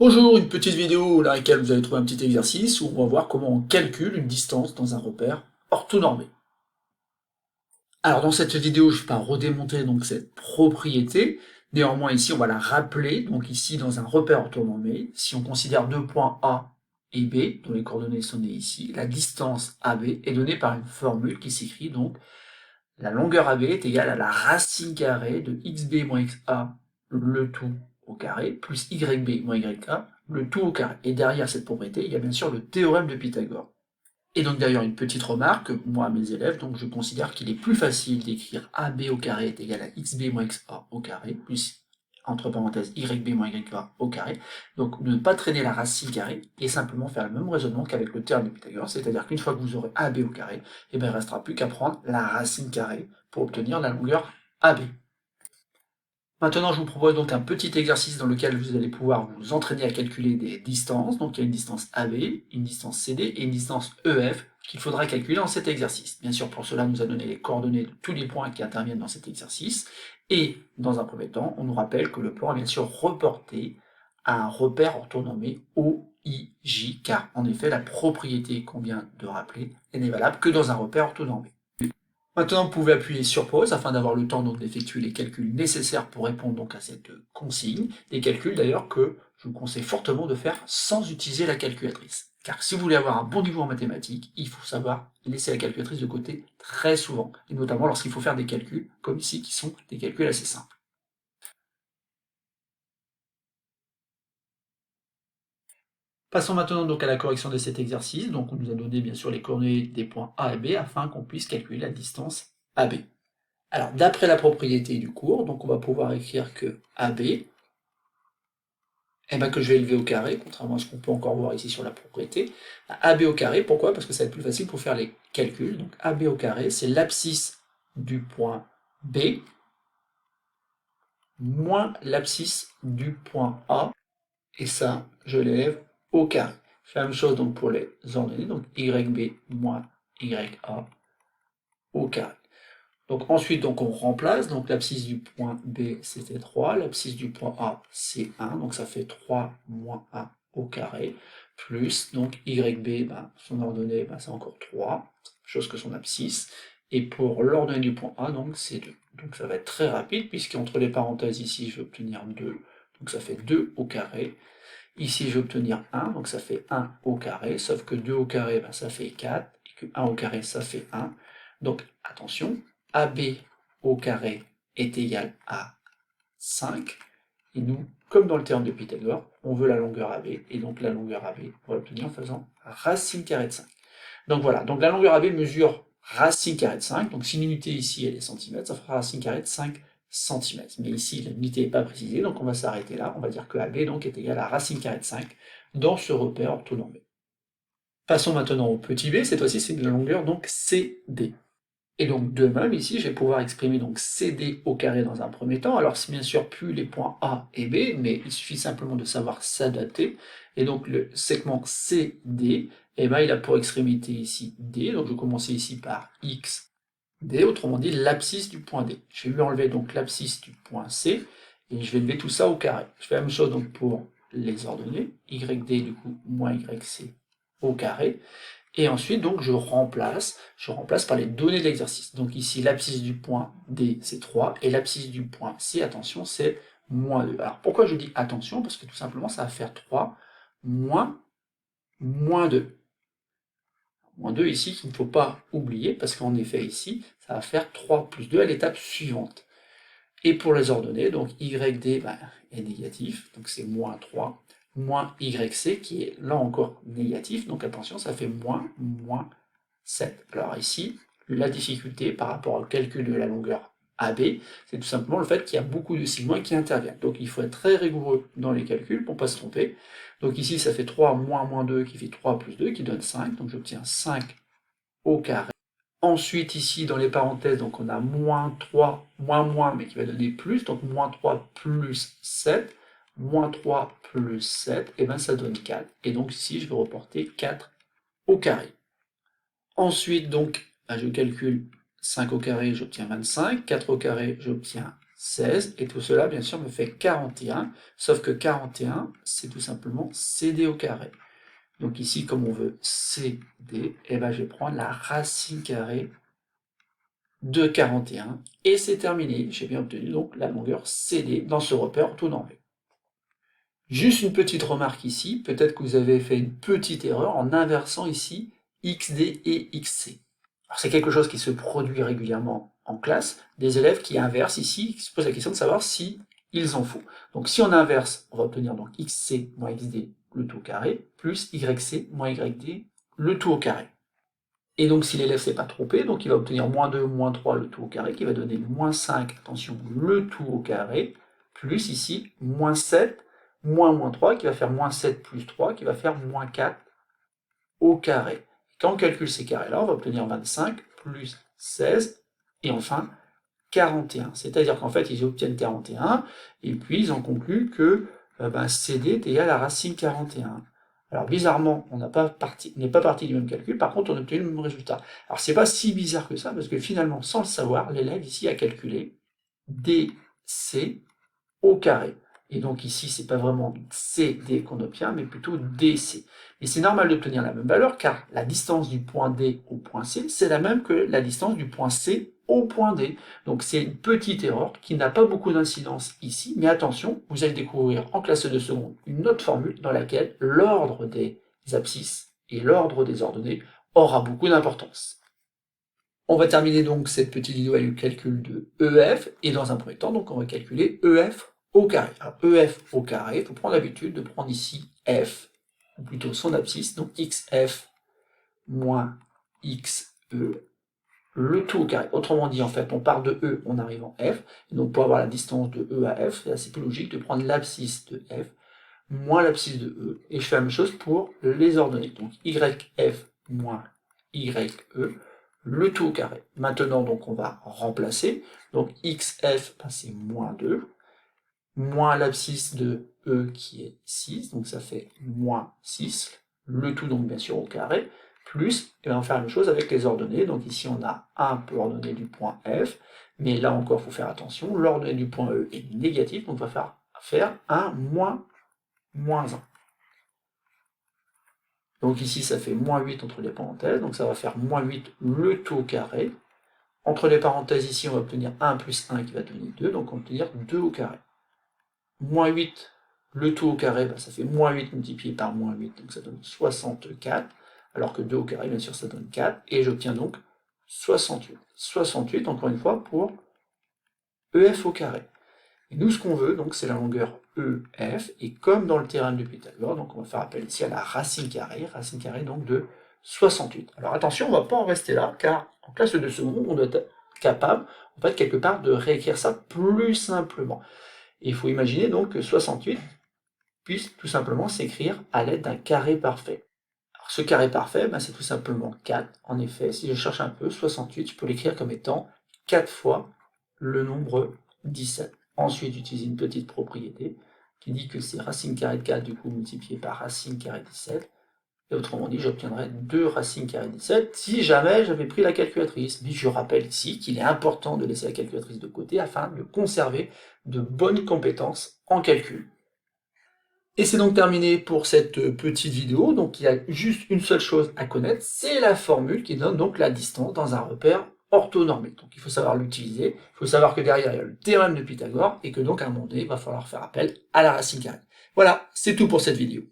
Bonjour, une petite vidéo dans laquelle vous allez trouver un petit exercice où on va voir comment on calcule une distance dans un repère orthonormé. Alors dans cette vidéo, je ne vais pas redémontrer donc cette propriété, néanmoins ici on va la rappeler, donc ici dans un repère orthonormé, si on considère deux points A et B, dont les coordonnées sont données ici, la distance AB est donnée par une formule qui s'écrit donc la longueur AB est égale à la racine carrée de xb moins xa, le tout au carré, plus yb moins yk, le tout au carré. Et derrière cette propriété, il y a bien sûr le théorème de Pythagore. Et donc d'ailleurs une petite remarque, moi à mes élèves, donc je considère qu'il est plus facile d'écrire AB au carré est égal à xb moins xa au carré, plus entre parenthèses yb moins yk au carré, donc ne pas traîner la racine carrée et simplement faire le même raisonnement qu'avec le théorème de Pythagore, c'est-à-dire qu'une fois que vous aurez AB au carré, il ne restera plus qu'à prendre la racine carrée pour obtenir la longueur AB. Maintenant, je vous propose donc un petit exercice dans lequel vous allez pouvoir vous entraîner à calculer des distances. Donc, il y a une distance AB, une distance CD et une distance EF qu'il faudra calculer dans cet exercice. Bien sûr, pour cela, on nous a donné les coordonnées de tous les points qui interviennent dans cet exercice. Et, dans un premier temps, on nous rappelle que le plan est bien sûr reporté à un repère orthonormé OIJ, car en effet, la propriété qu'on vient de rappeler n'est valable que dans un repère orthonormé. Maintenant, vous pouvez appuyer sur pause afin d'avoir le temps donc d'effectuer les calculs nécessaires pour répondre donc à cette consigne. Des calculs d'ailleurs que je vous conseille fortement de faire sans utiliser la calculatrice. Car si vous voulez avoir un bon niveau en mathématiques, il faut savoir laisser la calculatrice de côté très souvent, et notamment lorsqu'il faut faire des calculs, comme ici, qui sont des calculs assez simples. Passons maintenant donc à la correction de cet exercice. Donc on nous a donné bien sûr les coordonnées des points A et B afin qu'on puisse calculer la distance AB. Alors, d'après la propriété du cours, donc on va pouvoir écrire que AB, eh ben, que je vais élever au carré, contrairement à ce qu'on peut encore voir ici sur la propriété. AB au carré, pourquoi? Parce que ça va être plus facile pour faire les calculs. Donc AB au carré, c'est l'abscisse du point B moins l'abscisse du point A, et ça, je l'élève au carré. Je fais la même chose donc pour les ordonnées, donc YB moins YA au carré. Donc ensuite, donc on remplace, donc l'abscisse du point B c'était 3, l'abscisse du point A c'est 1, donc ça fait 3 moins 1 au carré, plus donc YB, ben, son ordonnée ben, c'est encore 3, chose que son abscisse, et pour l'ordonnée du point A, donc c'est 2. Donc ça va être très rapide, puisqu'entre les parenthèses ici je vais obtenir 2, donc ça fait 2 au carré. Ici je vais obtenir 1, donc ça fait 1 au carré, sauf que 2 au carré ben, ça fait 4, et que 1 au carré ça fait 1. Donc attention, AB au carré est égal à 5, et nous, comme dans le théorème de Pythagore, on veut la longueur AB, et donc la longueur AB, on va l'obtenir en faisant racine carrée de 5. Donc voilà, donc la longueur AB mesure racine carrée de 5, donc si l'unité ici elle est centimètres, ça fera racine carrée de 5 cm. Mais ici l'unité n'est pas précisée, donc on va s'arrêter là, on va dire que AB donc est égal à racine carrée de 5 dans ce repère orthonormé. Passons maintenant au petit b, cette fois-ci c'est de la longueur donc CD. Et donc de même, ici, je vais pouvoir exprimer donc CD au carré dans un premier temps. Alors c'est bien sûr plus les points A et B, mais il suffit simplement de savoir s'adapter. Et donc le segment CD, eh ben, il a pour extrémité ici D, donc je vais commencer ici par X, D, autrement dit l'abscisse du point D. Je vais lui enlever donc l'abscisse du point C, et je vais lever tout ça au carré. Je fais la même chose donc pour les ordonnées, YD du coup moins YC au carré. Et ensuite, donc, je remplace par les données de l'exercice. Donc ici, l'abscisse du point D, c'est 3, et l'abscisse du point C, attention, c'est moins 2. Alors pourquoi je dis attention? Parce que tout simplement, ça va faire 3 moins 2. Moins 2 ici, qu'il ne faut pas oublier, parce qu'en effet, ici, ça va faire 3 plus 2 à l'étape suivante. Et pour les ordonnées, donc YD ben, est négatif, donc c'est moins 3, moins YC qui est là encore négatif, donc attention, ça fait moins 7. Alors ici, la difficulté par rapport au calcul de la longueur AB, c'est tout simplement le fait qu'il y a beaucoup de signes qui interviennent. Donc il faut être très rigoureux dans les calculs pour ne pas se tromper. Donc ici, ça fait 3 moins 2 qui fait 3 plus 2 qui donne 5, donc j'obtiens 5 au carré. Ensuite, ici, dans les parenthèses, donc on a moins 3, moins, mais qui va donner plus, donc moins 3 plus 7, moins 3 plus 7, et bien ça donne 4. Et donc ici, je vais reporter 4 au carré. Ensuite, donc, je calcule 5 au carré, j'obtiens 25, 4 au carré, j'obtiens 16, et tout cela, bien sûr, me fait 41, sauf que 41, c'est tout simplement CD au carré. Donc ici, comme on veut CD, eh ben, je vais prendre la racine carrée de 41, et c'est terminé. J'ai bien obtenu donc la longueur CD dans ce repère orthonormé. Juste une petite remarque ici, peut-être que vous avez fait une petite erreur en inversant ici XD et XC. Alors c'est quelque chose qui se produit régulièrement en classe, des élèves qui inversent ici, qui se posent la question de savoir si ils en font. Donc si on inverse, on va obtenir donc XC moins XD le tout au carré, plus YC moins YD le tout au carré. Et donc si l'élève ne s'est pas trompé, donc il va obtenir moins 2, moins 3 le tout au carré, qui va donner moins 5, attention, le tout au carré, plus ici, moins 7, moins 3, qui va faire moins 7 plus 3, qui va faire moins 4 au carré. Quand on calcule ces carrés-là, on va obtenir 25 plus 16, et enfin 41. C'est-à-dire qu'en fait, ils obtiennent 41, et puis ils en concluent que CD est égal à racine 41. Alors bizarrement, on n'est pas parti du même calcul, par contre on a obtenu le même résultat. Alors c'est pas si bizarre que ça, parce que finalement, sans le savoir, l'élève ici a calculé DC au carré. Et donc ici, c'est pas vraiment CD qu'on obtient, mais plutôt DC. Et c'est normal d'obtenir la même valeur, car la distance du point D au point C, c'est la même que la distance du point C au point D. Donc c'est une petite erreur qui n'a pas beaucoup d'incidence ici, mais attention, vous allez découvrir en classe de seconde une autre formule dans laquelle l'ordre des abscisses et l'ordre des ordonnées aura beaucoup d'importance. On va terminer donc cette petite vidéo avec le calcul de EF, et dans un premier temps, donc on va calculer EF au carré. Alors EF au carré, il faut prendre l'habitude de prendre ici F, ou plutôt son abscisse, donc XF moins XE, le tout au carré. Autrement dit, en fait, on part de E, on arrive en F, et donc pour avoir la distance de E à F, c'est plus logique de prendre l'abscisse de F moins l'abscisse de E, et je fais la même chose pour les ordonnées. Donc YF moins YE, le tout au carré. Maintenant, donc, on va remplacer. Donc, XF, c'est moins 2, moins l'abscisse de E qui est 6, donc ça fait moins 6, le tout, donc, bien sûr, au carré, plus, et on va faire la même chose avec les ordonnées. Donc, ici, on a 1 pour l'ordonnée du point F, mais là encore, il faut faire attention, l'ordonnée du point E est négative, donc on va faire 1 moins 1. Donc ici, ça fait moins 8 entre les parenthèses, donc ça va faire moins 8 le tout au carré. Entre les parenthèses, ici, on va obtenir 1 plus 1 qui va donner 2, donc on va obtenir 2 au carré. Moins 8 le tout au carré, ça fait moins 8 multiplié par moins 8, donc ça donne 64, alors que 2 au carré, bien sûr, ça donne 4, et j'obtiens donc 68. 68, encore une fois, pour EF au carré. Et nous, ce qu'on veut, donc, c'est la longueur EF, et comme dans le théorème de Pythagore, donc on va faire appel ici à la racine carrée donc de 68. Alors attention, on ne va pas en rester là, car en classe de seconde, on doit être capable, en fait, quelque part, de réécrire ça plus simplement. Et il faut imaginer donc que 68 puisse tout simplement s'écrire à l'aide d'un carré parfait. Alors ce carré parfait, c'est tout simplement 4. En effet, si je cherche un peu, 68, je peux l'écrire comme étant 4 fois le nombre 17. Ensuite, j'utilise une petite propriété qui dit que c'est racine carrée de 4 du coup multiplié par racine carrée de 17. Et autrement dit, j'obtiendrai 2 racines carrées de 17 si jamais j'avais pris la calculatrice. Mais je rappelle ici qu'il est important de laisser la calculatrice de côté afin de conserver de bonnes compétences en calcul. Et c'est donc terminé pour cette petite vidéo. Donc il y a juste une seule chose à connaître, c'est la formule qui donne donc la distance dans un repère orthonormé. Donc il faut savoir l'utiliser, il faut savoir que derrière il y a le théorème de Pythagore et que donc à un moment donné, il va falloir faire appel à la racine carrée. Voilà, c'est tout pour cette vidéo.